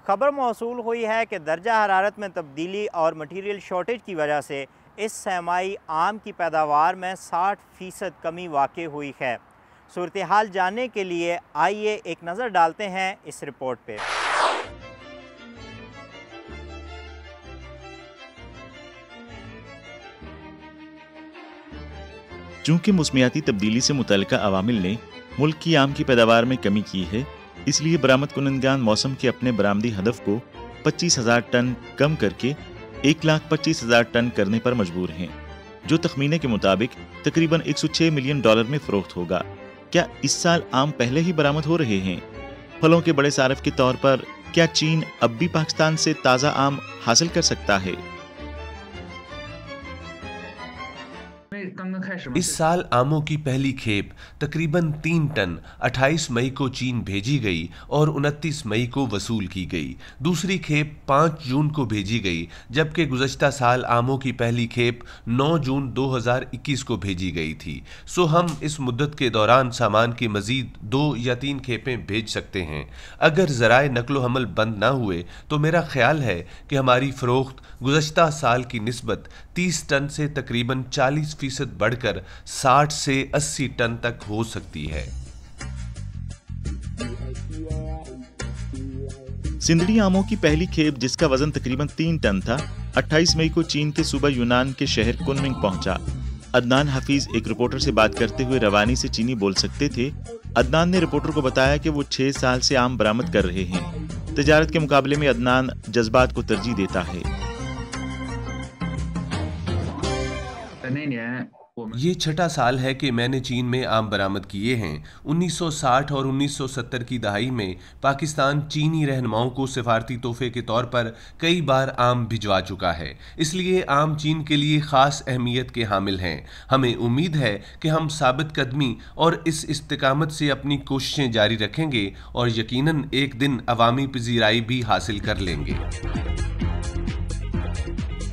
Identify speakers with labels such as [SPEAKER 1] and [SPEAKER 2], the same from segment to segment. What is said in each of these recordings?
[SPEAKER 1] خبر موصول ہوئی ہے کہ درجہ حرارت میں تبدیلی اور مٹیریل شارٹیج کی وجہ سے اس سہ-ماہی آم کی پیداوار میں 60% کمی واقع ہوئی ہے۔ صورتحال جاننے کے لیے آئیے ایک نظر ڈالتے ہیں اس رپورٹ پہ۔
[SPEAKER 2] چونکہ موسمیاتی تبدیلی سے متعلقہ عوامل نے ملک کی آم کی پیداوار میں کمی کی ہے، اس لیے برآمد کنندگان موسم کے اپنے برآمدی ہدف کو 25,000 ٹن کم کر کے 1,25,000 ٹن کرنے پر مجبور ہیں، جو تخمینے کے مطابق تقریباً $106 ملین میں فروخت ہوگا۔ کیا اس سال آم پہلے ہی برآمد ہو رہے ہیں؟ پھلوں کے بڑے صارف کے طور پر کیا چین اب بھی پاکستان سے تازہ آم حاصل کر سکتا ہے؟
[SPEAKER 3] اس سال آموں کی پہلی کھیپ تقریباً 3 ٹن 28 مئی کو چین بھیجی گئی اور 29 مئی کو وصول کی گئی۔ دوسری کھیپ 5 جون کو بھیجی گئی، جبکہ گزشتہ سال آموں کی پہلی کھیپ 9 جون 2021 کو بھیجی گئی تھی۔ سو ہم اس مدت کے دوران سامان کی مزید 2 یا 3 کھیپیں بھیج سکتے ہیں۔ اگر ذرائع نقل و حمل بند نہ ہوئے تو میرا خیال ہے کہ ہماری فروخت گزشتہ سال کی نسبت 30 ٹن سے تقریباً 40% بڑھ کر 60 سے 80 ٹن تک ہو سکتی ہے۔
[SPEAKER 2] سندھڑی آموں کی پہلی کھیپ، جس کا وزن تقریباً 3 ٹن تھا، 28 مئی کو چین کے صوبہ یونان کے شہر کنمنگ پہنچا۔ عدنان حفیظ ایک رپورٹر سے بات کرتے ہوئے روانی سے چینی بول سکتے تھے۔ عدنان نے رپورٹر کو بتایا کہ وہ 6 سال سے آم برآمد کر رہے ہیں۔ تجارت کے مقابلے میں عدنان جذبات کو ترجیح دیتا ہے۔
[SPEAKER 3] یہ 6واں سال ہے کہ میں نے چین میں آم برآمد کیے ہیں۔ 1960 اور 1970 کی دہائی میں پاکستان چینی رہنماؤں کو سفارتی تحفے کے طور پر کئی بار آم بھجوا چکا ہے، اس لیے آم چین کے لیے خاص اہمیت کے حامل ہیں۔ ہمیں امید ہے کہ ہم ثابت قدمی اور اس استقامت سے اپنی کوششیں جاری رکھیں گے اور یقیناً ایک دن عوامی پذیرائی بھی حاصل کر لیں گے۔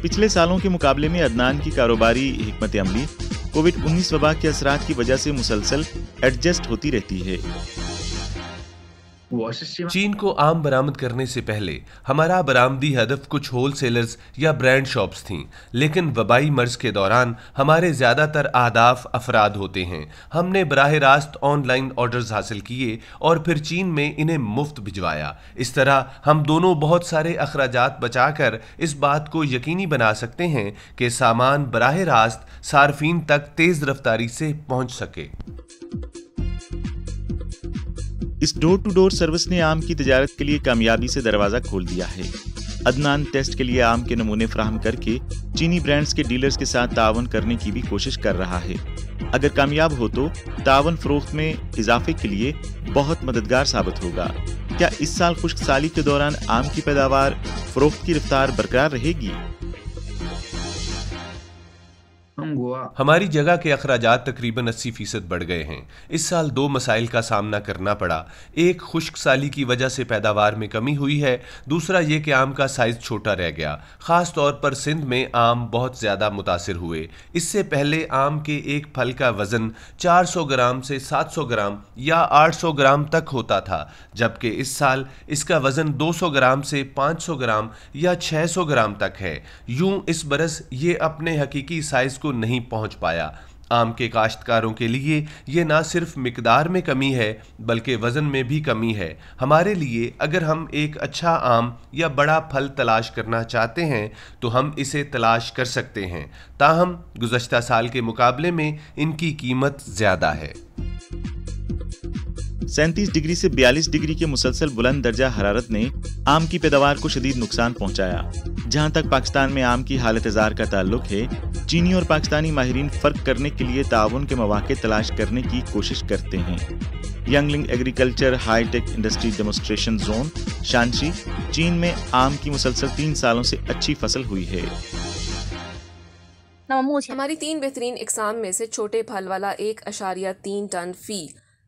[SPEAKER 2] پچھلے سالوں کے مقابلے میں عدنان کی کاروباری حکمت عملی کووڈ-19 وبا کے اثرات کی وجہ سے مسلسل ایڈجسٹ ہوتی رہتی ہے۔
[SPEAKER 3] چین کو آم برآمد کرنے سے پہلے ہمارا برآمدی ہدف کچھ ہول سیلرز یا برانڈ شاپس تھیں، لیکن وبائی مرض کے دوران ہمارے زیادہ تر اہداف افراد ہوتے ہیں۔ ہم نے براہ راست آن لائن آرڈرز حاصل کیے اور پھر چین میں انہیں مفت بھجوایا۔ اس طرح ہم دونوں بہت سارے اخراجات بچا کر اس بات کو یقینی بنا سکتے ہیں کہ سامان براہ راست صارفین تک تیز رفتاری سے پہنچ سکے۔
[SPEAKER 2] اس ڈور ٹو ڈور سروس نے آم کی تجارت کے لیے کامیابی سے دروازہ کھول دیا ہے۔ عدنان ٹیسٹ کے لیے آم کے نمونے فراہم کر کے چینی برانڈز کے ڈیلرز کے ساتھ تعاون کرنے کی بھی کوشش کر رہا ہے۔ اگر کامیاب ہو تو تعاون فروخت میں اضافے کے لیے بہت مددگار ثابت ہوگا۔ کیا اس سال خشک سالی کے دوران آم کی پیداوار فروخت کی رفتار برقرار رہے گی؟
[SPEAKER 3] ہماری جگہ کے اخراجات تقریباً 80% بڑھ گئے ہیں۔ اس سال 2 مسائل کا سامنا کرنا پڑا۔ ایک خشک سالی کی وجہ سے پیداوار میں کمی ہوئی ہے، دوسرا یہ کہ آم کا سائز چھوٹا رہ گیا۔ خاص طور پر سندھ میں آم بہت زیادہ متاثر ہوئے۔ اس سے پہلے آم کے ایک پھل کا وزن 400 گرام سے 700 گرام یا 800 گرام تک ہوتا تھا، جبکہ اس سال اس کا وزن 200 گرام سے 500 گرام یا 600 گرام تک ہے۔ یوں اس برس یہ اپنے حقیقی سائز کو نہیں پہنچ پایا۔ آم کے کاشتکاروں کے لیے یہ نہ صرف مقدار میں کمی ہے بلکہ وزن میں بھی کمی ہے۔ ہمارے لیے اگر ہم ایک اچھا آم یا بڑا پھل تلاش کرنا چاہتے ہیں تو ہم اسے تلاش کر سکتے ہیں، تاہم گزشتہ سال کے مقابلے میں ان کی قیمت زیادہ ہے۔
[SPEAKER 2] 37 ڈگری سے 42 ڈگری کے مسلسل بلند درجہ حرارت نے آم کی پیداوار کو شدید نقصان پہنچایا۔ جہاں تک پاکستان میں آم کی حالت زار کا تعلق ہے، چینی اور پاکستانی ماہرین فرق کرنے کے لیے تعاون کے مواقع تلاش کرنے کی کوشش کرتے ہیں۔ Yangling agriculture high tech industry demonstration zone Shaanxi, چین میں آم کی مسلسل 3 سالوں سے اچھی فصل ہوئی ہے۔
[SPEAKER 4] ہماری 3 بہترین اقسام میں سے چھوٹے پھل والا 1.3 ٹن فی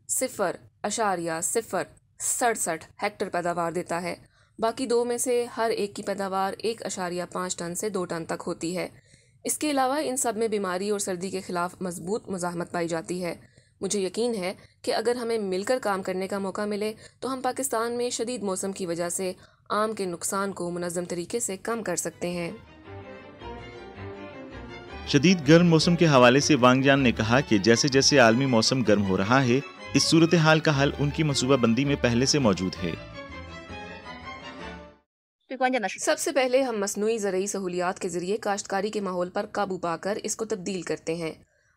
[SPEAKER 4] 0.067 ہیکٹر پیداوار دیتا ہے۔ باقی 2 میں سے ہر ایک کی پیداوار 1.5 ٹن سے 2 ٹن تک ہوتی ہے۔ اس کے علاوہ ان سب میں بیماری اور سردی کے خلاف مضبوط مزاحمت پائی جاتی ہے۔ مجھے یقین ہے کہ اگر ہمیں مل کر کام کرنے کا موقع ملے تو ہم پاکستان میں شدید موسم کی وجہ سے आम के नुकसान को मुनज़्ज़म तरीके से कम कर सकते हैं।
[SPEAKER 2] शदीद गर्म मौसम के हवाले से वांग जान ने कहा कि जैसे जैसे आलमी मौसम गर्म हो रहा है, इस सूरत हाल का हल उनकी मंसूबाबंदी में पहले से मौजूद है।
[SPEAKER 4] सबसे पहले हम मसनूई ज़रूरी सहूलियात के ज़रिए काश्तकारी के माहौल पर काबू पाकर इसको तब्दील करते हैं।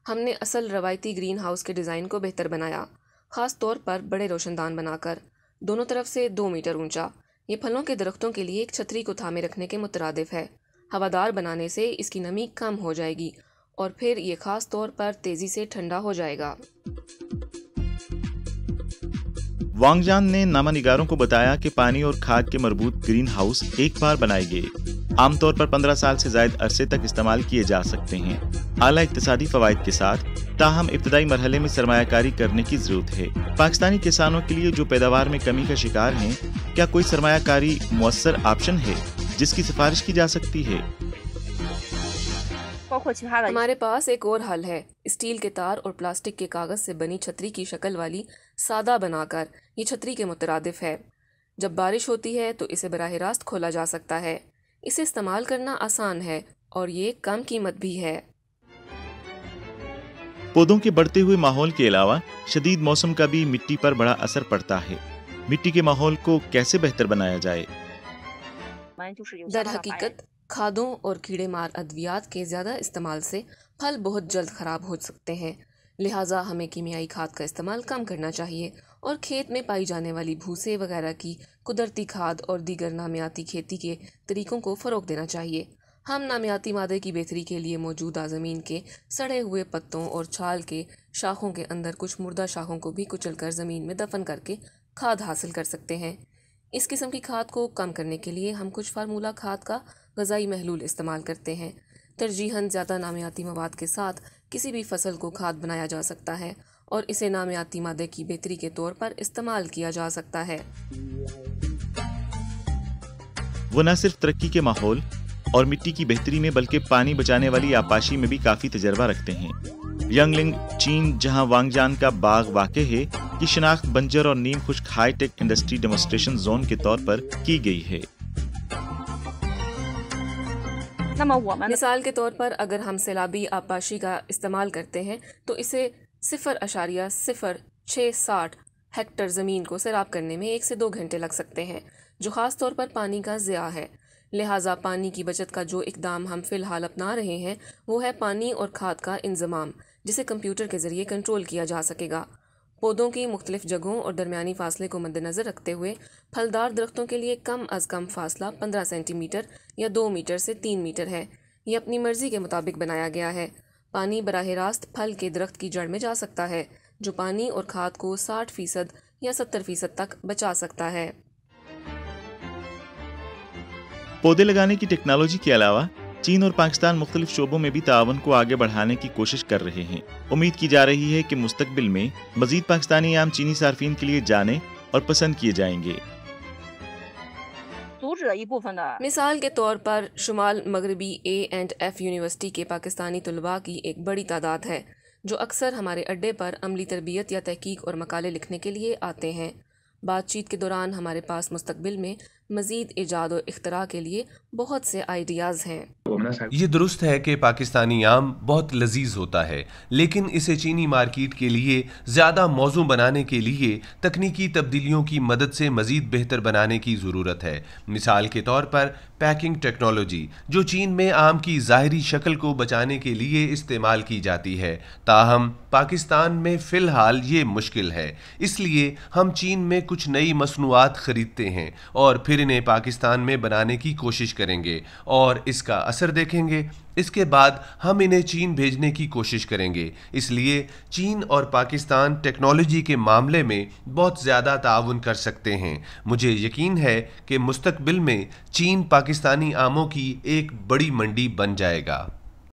[SPEAKER 4] हमने असल रवायती ग्रीन हाउस के डिज़ाइन को बेहतर बनाया, ख़ास तौर पर बड़े रोशनदान बनाकर, दोनों तरफ से 2 मीटर ऊंचा। ये फलों के दरख्तों के लिए एक छतरी को थामे रखने के मुतरादिफ है। हवादार बनाने से इसकी नमी कम हो जाएगी और फिर ये ख़ास तौर पर तेज़ी से ठंडा हो जाएगा।
[SPEAKER 2] वांग जान ने नामानिगारों को बताया कि पानी और खाद के मरबूत ग्रीन हाउस एक बार बनाए गए, आमतौर पर 15 साल से ज़ायद अरसे तक इस्तेमाल किए जा सकते हैं, आला इक्तिसादी फ़वाइद के साथ। ताहम इब्तदाई मरहले में सरमायाकारी करने की ज़रूरत है। पाकिस्तानी किसानों के लिए जो पैदावार में कमी का शिकार हैं, क्या कोई सरमायाकारी मुअस्सर ऑप्शन है जिसकी सिफारिश की जा सकती है?
[SPEAKER 4] हमारे पास एक और हल है। स्टील के तार और प्लास्टिक के कागज़ से बनी छतरी की शक्ल वाली सादा बनाकर, ये छतरी के मुतरादिफ है। जब बारिश होती है तो इसे बराह रास्त खोला जा सकता है। इसे इस्तेमाल करना आसान है और ये कम कीमत भी है।
[SPEAKER 2] पौधों के बढ़ते हुए माहौल के अलावा शदीद मौसम का भी मिट्टी पर बड़ा असर पड़ता है। मिट्टी के माहौल को कैसे बेहतर बनाया जाए?
[SPEAKER 4] दर हकीकत खादों और कीड़े मार अद्वियात के ज़्यादा इस्तेमाल से फल बहुत जल्द ख़राब हो सकते हैं। लिहाजा हमें कीमियाई खाद का इस्तेमाल कम करना चाहिए और खेत में पाई जाने वाली भूसे वगैरह की कुदरती खाद और दीगर नामियाती खेती के तरीक़ों को फ़रोग़ देना चाहिए। हम नामियाती मादे की बेहतरी के लिए मौजूदा ज़मीन के सड़े हुए पत्तों और छाल के शाखों के अंदर कुछ मुर्दा शाखों को भी कुचलकर ज़मीन में दफन करके खाद हासिल कर सकते हैं। इस किस्म की खाद को कम करने के लिए हम कुछ फार्मूला खाद का ग़ज़ाई महलूल इस्तेमाल करते हैं। तरजीहन ज़्यादा नामियाती मवाद के साथ किसी भी फसल को खाद बनाया जा सकता है और इसे नामियाती मादे की बेहतरी के तौर पर इस्तेमाल किया जा सकता है।
[SPEAKER 2] वो न सिर्फ तरक्की के माहौल और मिट्टी की बेहतरी में बल्कि पानी बचाने वाली आपाशी में भी काफ़ी तजर्बा रखते हैं। यांगलिंग चीन, जहां वांगजान का बाग वाक़े है, की शनाख्त बंजर और नीम खुश्क high tech industry demonstration zone के तौर पर की गई है।
[SPEAKER 4] मिसाल के तौर पर अगर हम सैलाबी आपाशी का इस्तेमाल करते हैं तो इसे 0.067 हेक्टर ज़मीन को सैराब करने में 1 से 2 घंटे लग सकते हैं, जो ख़ास तौर पर पानी का ज़िया है। लिहाजा पानी की बचत का जो इक़दाम हम फ़िलहाल अपना रहे हैं वो है पानी और खाद का इंज़माम, जिसे कंप्यूटर के ज़रिए कंट्रोल किया जा सकेगा। पौधों की मुख्तलिफ जगहों और दरमियानी फासले को मद्देनज़र रखते हुए फलदार दरख्तों के लिए कम अज़ कम फासला 15 सेंटीमीटर या 2 मीटर से 3 मीटर है। ये अपनी मर्ज़ी के मुताबिक बनाया गया है। पानी बराह रास्त फल के दरख्त की जड़ में जा सकता है, जो पानी और खाद को 60% या 70% तक बचा सकता है।
[SPEAKER 2] पौधे लगाने की टेक्नोलॉजी के अलावा चीन और पाकिस्तान मुख्तलिफ शोबों में भी तावन को आगे बढ़ाने की कोशिश कर रहे हैं। उम्मीद की जा रही है कि मुस्तकबिल में मजीद पाकिस्तानी आम चीनी सार्फिन के लिए जाने और पसंद किए जाएंगे।
[SPEAKER 4] मिसाल के तौर पर शुमाल मगरबी A&F यूनिवर्सिटी के पाकिस्तानी तलबा की एक बड़ी तादाद है, जो अक्सर हमारे अड्डे पर अमली तरबियत या तहकीक और मकाले लिखने के लिए आते हैं। बातचीत के दौरान हमारे पास मुस्तकबिल में मज़ीद इजाद और इख्तरा के लिए बहुत से आइडियाज़ हैं।
[SPEAKER 3] ये दुरुस्त है कि पाकिस्तानी आम बहुत लजीज होता है, लेकिन इसे चीनी मार्केट के लिए ज़्यादा मौजू बनाने के लिए तकनीकी तब्दीलियों की मदद से मज़ीद बेहतर बनाने की ज़रूरत है। मिसाल के तौर पर पैकिंग टेक्नोलॉजी, जो चीन में आम की ज़ाहिरी शक्ल को बचाने के लिए इस्तेमाल की जाती है, ताहम पाकिस्तान में फ़िलहाल ये मुश्किल है। इसलिए हम चीन में कुछ नई मसनूआत ख़रीदते हैं और फिर इन्हें पाकिस्तान में बनाने की कोशिश करेंगे और इसका असर देखेंगे। इसके बाद हम इन्हें चीन भेजने की कोशिश करेंगे। इसलिए चीन और पाकिस्तान टेक्नोलॉजी के मामले में बहुत ज़्यादा ताउन कर सकते हैं। मुझे यकीन है कि मुस्तकबिल में चीन पाकिस्तानी आमों की एक बड़ी मंडी बन जाएगा।